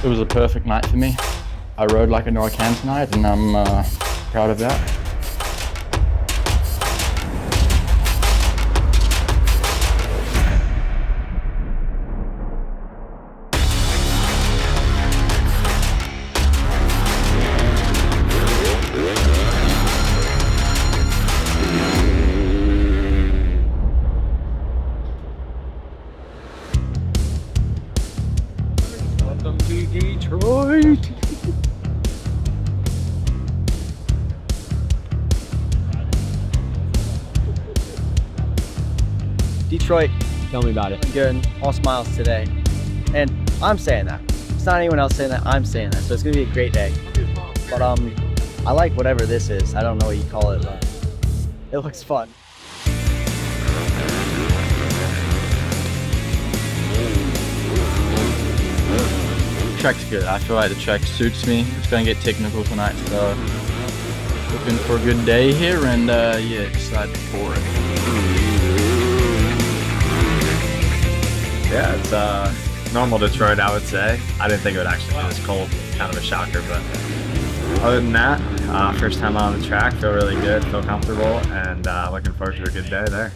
It was a perfect night for me. I rode like I know I can tonight, and I'm proud of that. Welcome to Detroit! Detroit, Tell me about it. good, all smiles today. And I'm saying that. It's not anyone else saying that, I'm saying that. So it's gonna be a great day. But I like whatever this is. I don't know what you call it, but it looks fun. Track's good. I feel like the track suits me. It's gonna get technical tonight, so looking for a good day here, and yeah, excited for it. Yeah, it's normal Detroit, I would say. I didn't think it would actually be this cold. Kind of a shocker, but other than that, first time on the track, feel really good, feel comfortable, and looking forward to a good day there.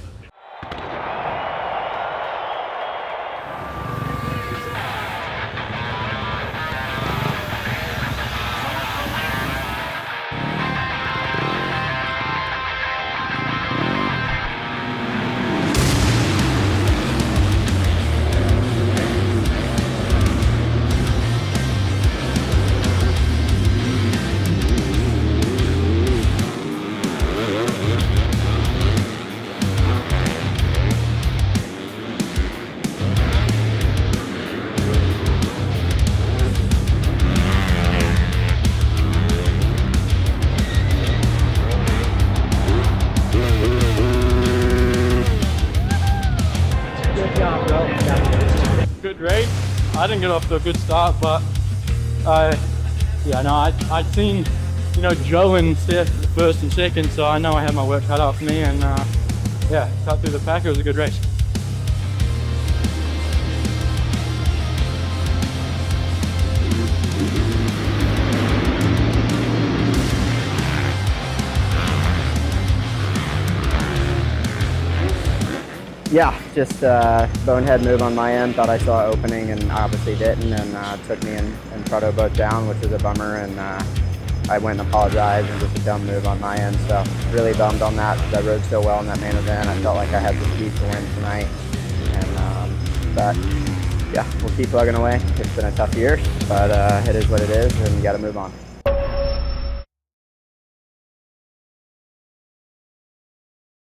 Good race. I didn't get off to a good start, but I'd seen, Joe and Steph first and second, so I know I had my work cut out for me, and yeah, cut through the pack. It was a good race. Yeah, just bonehead move on my end. Thought I saw opening and obviously didn't, and took me and Prado both down, which was a bummer. And I went and apologized, and just a dumb move on my end. So really bummed on that because I rode so well in that main event. I felt like I had the speed to win tonight. And but yeah, we'll keep plugging away. It's been a tough year, but it is what it is, and you got to move on.